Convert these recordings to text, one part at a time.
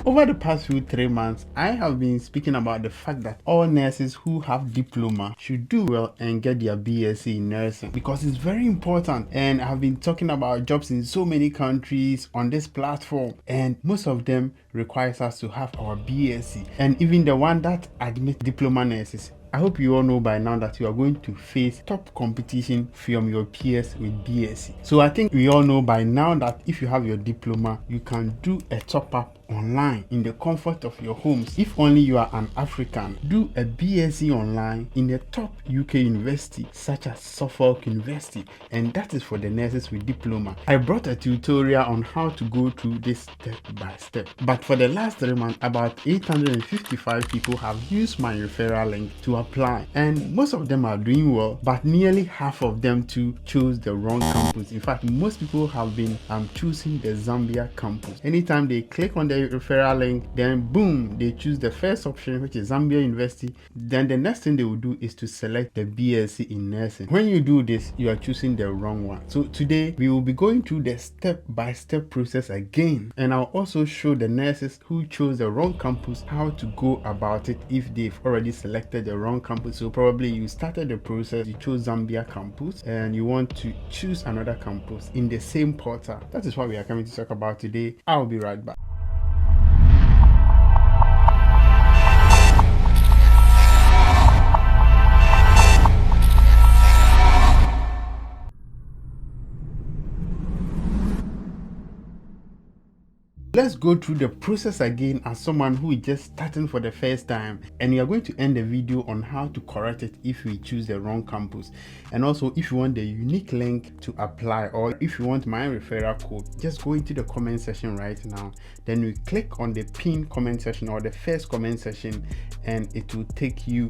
Over the past 3 months, I have been speaking about the fact that all nurses who have diploma should do well and get their BSc in nursing because it's very important. And I have been talking about jobs in so many countries on this platform, and most of them requires us to have our BSc, and even the one that admit diploma nurses. I hope you all know by now that you are going to face top competition from your peers with BSc. So I think we all know by now that if you have your diploma, you can do a top-up online in the comfort of your homes. If only you are an African, do a BSc online in a top UK university such as Suffolk University, and that is for the nurses with diploma. I brought a tutorial on how to go through this step by step, but for the last 3 months, about 855 people have used my referral link to apply, and most of them are doing well, but nearly half of them too chose the wrong campus. In fact, most people have been choosing the Zambia campus. Anytime they click on the referral link, then boom, they choose the first option, which is Zambia University. Then the next thing they will do is to select the BSc in nursing. When you do this, you are choosing the wrong one. So today we will be going through the step-by-step process again, and I'll also show the nurses who chose the wrong campus how to go about it if they've already selected the wrong campus. So probably you started the process, you chose Zambia campus, and you want to choose another campus in the same portal. That is what we are coming to talk about today. I'll be right back. Let's go through the process again as someone who is just starting for the first time, and we are going to end the video on how to correct it if we choose the wrong campus. And also, if you want the unique link to apply, or if you want my referral code, just go into the comment section right now. Then you click on the pinned comment section or the first comment section, and it will take you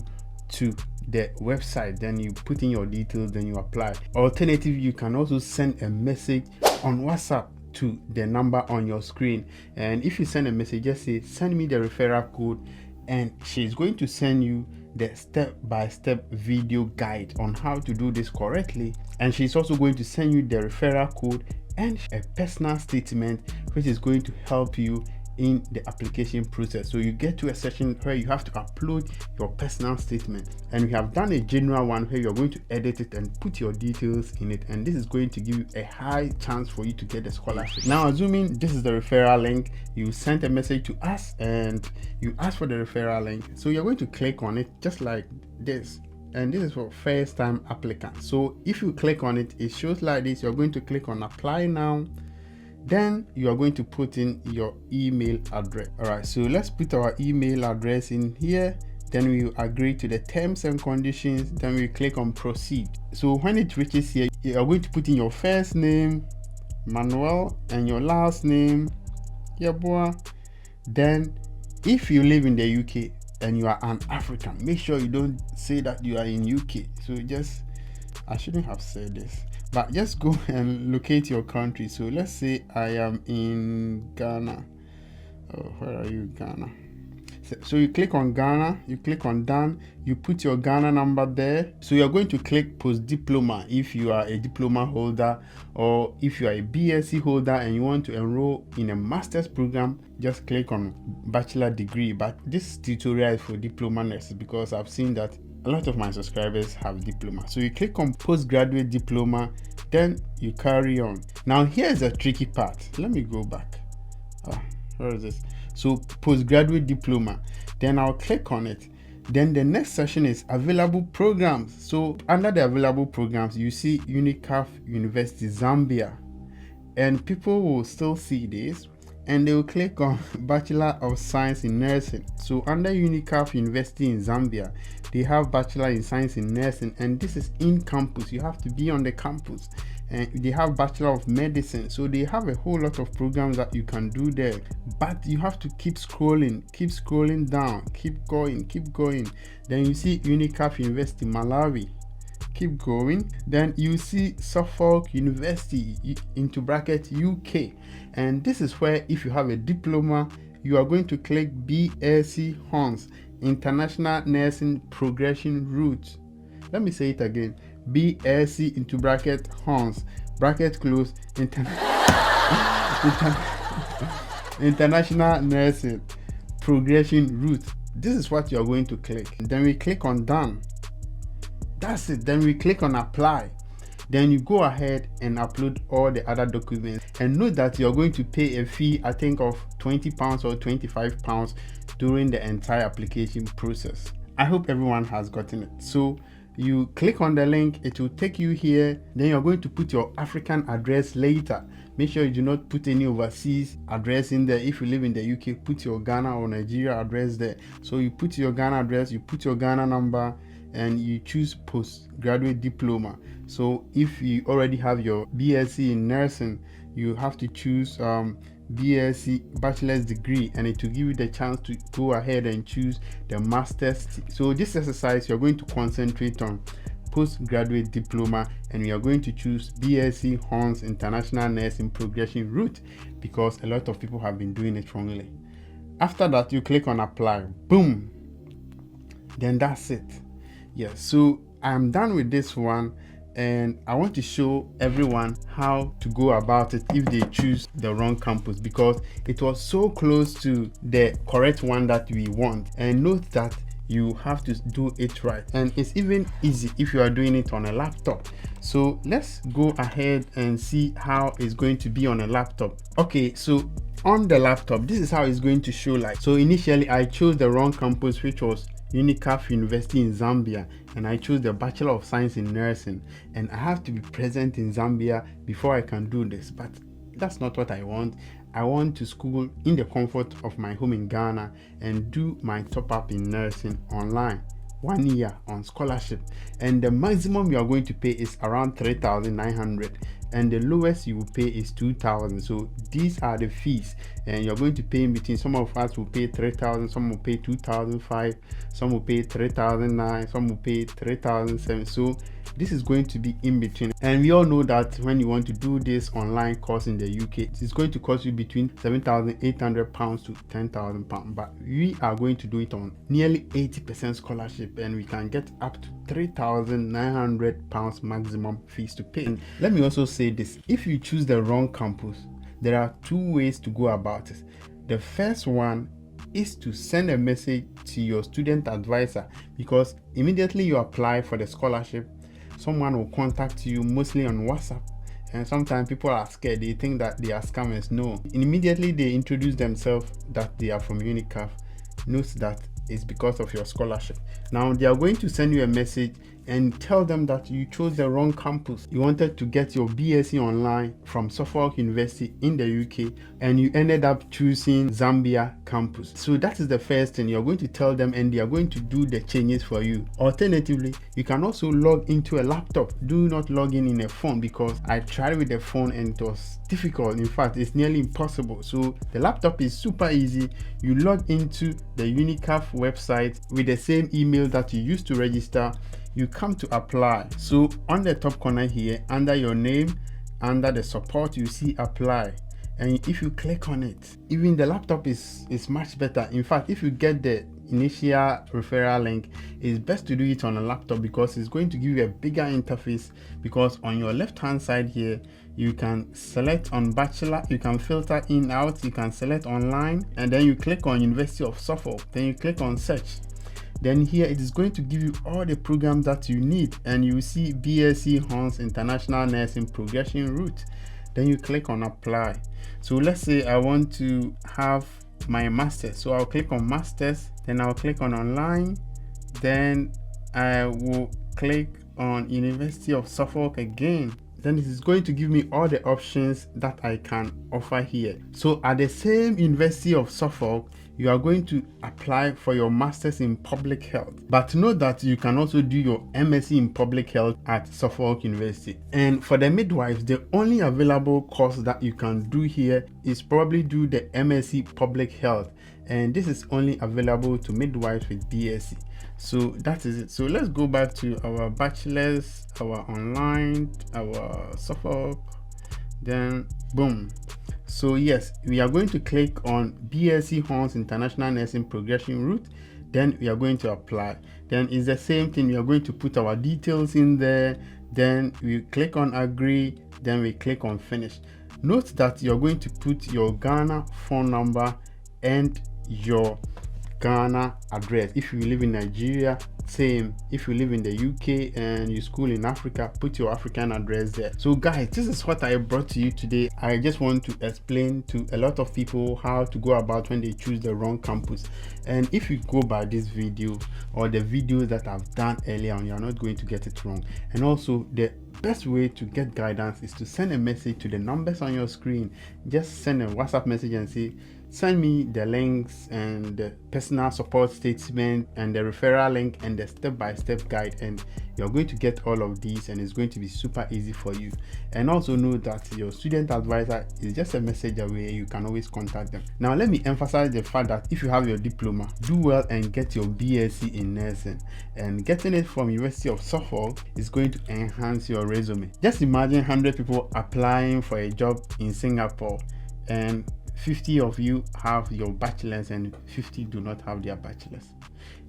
to the website. Then you put in your details, then you apply. Alternatively, you can also send a message on WhatsApp to the number on your screen, and if you send a message, just say send me the referral code, and she's going to send you the step-by-step video guide on how to do this correctly. And she's also going to send you the referral code and a personal statement which is going to help you in the application process. So you get to a section where you have to upload your personal statement, and we have done a general one where you're going to edit it and put your details in it, and this is going to give you a high chance for you to get a scholarship. Now, assuming this is the referral link, you sent a message to us and you asked for the referral link, so you're going to click on it just like this, and this is for first time applicants. So if you click on it, it shows like this. You're going to click on apply now. Then you are going to put in your email address. All right, so let's put our email address in here. Then we agree to the terms and conditions. Then we click on proceed. So when it reaches here, you are going to put in your first name, Manuel, and your last name, Yabua. Then if you live in the UK and you are an African, make sure you don't say that you are in UK. So just, I shouldn't have said this, but just go and locate your country. So let's say I am in Ghana. Oh, where are you, Ghana? So you click on Ghana, you click on done, you put your Ghana number there. So you're going to click post diploma if you are a diploma holder, or if you are a BSc holder and you want to enroll in a master's program, just click on bachelor degree. But this tutorial is for diploma nurses because I've seen that a lot of my subscribers have diploma. So you click on postgraduate diploma, then you carry on. Now here's a tricky part. Let me go back. Where is this? So postgraduate diploma, then I'll click on it. Then the next section is available programs. So under the available programs, you see Unicaf University Zambia, and people will still see this and they will click on Bachelor of Science in Nursing. So under Unicaf University in Zambia, they have Bachelor in Science in Nursing, and this is in campus. You have to be on the campus. And they have Bachelor of Medicine, so they have a whole lot of programs that you can do there, but you have to keep scrolling down, keep going. Then you see Unicaf University Malawi, keep going. Then you see Suffolk University into bracket UK, and this is where if you have a diploma, you are going to click BSc Hons, International Nursing Progression Route. Let me say it again. BSc into bracket Hons, bracket close, international nursing progression route. This is what you're going to click. Then we click on done. That's it. Then we click on apply. Then you go ahead and upload all the other documents, and note that you're going to pay a fee, I think of £20 or £25 during the entire application process. I hope everyone has gotten it. So you click on the link, it will take you here. Then you're going to put your African address later. Make sure you do not put any overseas address in there. If you live in the UK, put your Ghana or Nigeria address there. So you put your Ghana address, you put your Ghana number, and you choose postgraduate diploma. So if you already have your BSc in nursing, you have to choose BSc bachelor's degree, and it will give you the chance to go ahead and choose the master's. So this exercise, you're going to concentrate on postgraduate diploma, and we are going to choose BSc Hons International Nursing Progression route, because a lot of people have been doing it wrongly. After that, you click on apply. Boom. Then that's it. Yes, so I'm done with this one, and I want to show everyone how to go about it if they choose the wrong campus, because it was so close to the correct one that we want. And note that you have to do it right, and it's even easy if you are doing it on a laptop. So let's go ahead and see how it's going to be on a laptop. Okay, so on the laptop, this is how it's going to show like. So initially I chose the wrong campus, which was Unicaf University in Zambia, and I chose the Bachelor of Science in Nursing, and I have to be present in Zambia before I can do this. But that's not what I want. I want to school in the comfort of my home in Ghana and do my top up in nursing online, 1 year on scholarship, and the maximum you are going to pay is around 3,900, and the lowest you will pay is 2,000. So these are the fees, and you're going to pay in between. Some of us will pay 3,000, some will pay 2,500, some will pay 3,900, some will pay 3,700. So this is going to be in between, and we all know that when you want to do this online course in the UK, it's going to cost you between £7,800 to £10,000, but we are going to do it on nearly 80% scholarship, and we can get up to £3,900 maximum fees to pay. And let me also say this: if you choose the wrong campus, there are two ways to go about it. The first one is to send a message to your student advisor, because immediately you apply for the scholarship, someone will contact you, mostly on WhatsApp. And sometimes people are scared, they think that they are scammers. No, and immediately they introduce themselves that they are from Unicaf. Note that it's because of your scholarship. Now they are going to send you a message and tell them that you chose the wrong campus. You wanted to get your BSc online from Suffolk University in the UK, and you ended up choosing Zambia campus. So that is the first thing you're going to tell them, and they are going to do the changes for you. Alternatively, you can also log into a laptop. Do not log in a phone, because I tried with the phone and it was difficult. In fact, it's nearly impossible. So the laptop is super easy. You log into the Unicaf website with the same email that you used to register. You come to apply. So on the top corner here, under your name, under the support, you see apply, and if you click on it, even the laptop is much better. In fact, if you get the initial referral link, it's best to do it on a laptop, because it's going to give you a bigger interface. Because on your left hand side here, you can select on bachelor, you can filter in out, you can select online, and then you click on University of Suffolk, then you click on search. Then here it is going to give you all the programs that you need, and you see BSc Hons International Nursing Progression route. Then you click on apply. So let's say I want to have my master's, so I'll click on masters, then I'll click on online, then I will click on University of Suffolk again. Then it is going to give me all the options that I can offer here. So at the same University of Suffolk, you are going to apply for your master's in public health. But note that you can also do your MSc in public health at Suffolk University. And for the midwives, the only available course that you can do here is probably do the MSc public health. And this is only available to midwives with BSc. So that is it. So let's go back to our bachelor's, our online, our Suffolk, then boom. So yes, we are going to click on BSc Hons International Nursing Progression route. Then we are going to apply. Then it's the same thing. We are going to put our details in there. Then we click on agree. Then we click on finish. Note that you're going to put your Ghana phone number and your Ghana address. If you live in Nigeria, same. If you live in the UK and you school in Africa, put your African address there. So guys, this is what I brought to you today. I just want to explain to a lot of people how to go about when they choose the wrong campus. And if you go by this video or the videos that I've done earlier on, you're not going to get it wrong. And also, the best way to get guidance is to send a message to the numbers on your screen. Just send a WhatsApp message and say, send me the links and the personal support statement and the referral link and the step-by-step guide, and you're going to get all of these, and it's going to be super easy for you. And also know that your student advisor is just a message away. You can always contact them. Now let me emphasize the fact that if you have your diploma, do well and get your BSc in nursing, and getting it from University of Suffolk is going to enhance your resume. Just imagine 100 people applying for a job in Singapore, and 50 of you have your bachelor's and 50 do not have their bachelor's.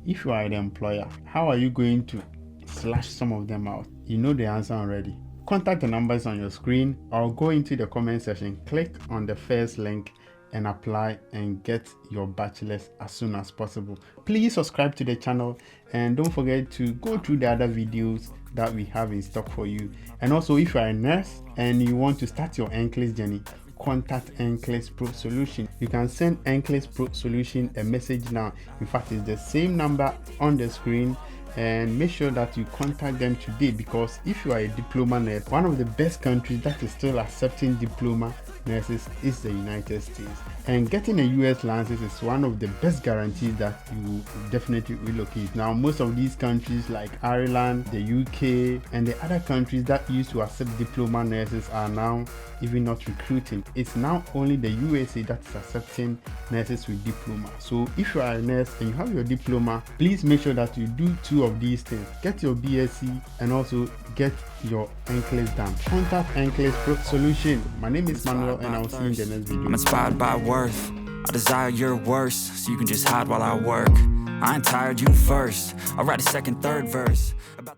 If you are the employer, how are you going to slash some of them out? You know the answer already. Contact the numbers on your screen or go into the comment section, click on the first link and apply and get your bachelor's as soon as possible. Please subscribe to the channel and don't forget to go through the other videos that we have in stock for you. And also, if you are a nurse and you want to start your NCLEX journey, contact NCLEX Pro Solution. You can send NCLEX Pro Solution a message now. In fact, it's the same number on the screen, and make sure that you contact them today, because if you are a diploma nurse, one of the best countries that is still accepting diploma nurses is the United States, and getting a US license is one of the best guarantees that you will definitely relocate. Now, most of these countries like Ireland, the UK, and the other countries that used to accept diploma nurses are now even not recruiting. It's now only the USA that is accepting nurses with diploma. So if you are a nurse and you have your diploma, please make sure that you do two of these things: get your BSc and also get your NCLEX done. Contact NCLEX Pro Solution. My name is Manuel, and I'll see you in the next video. I'm inspired by worth. I desire your worst, so you can just hide while I work. I ain't tired, you first. I'll write a second, third verse about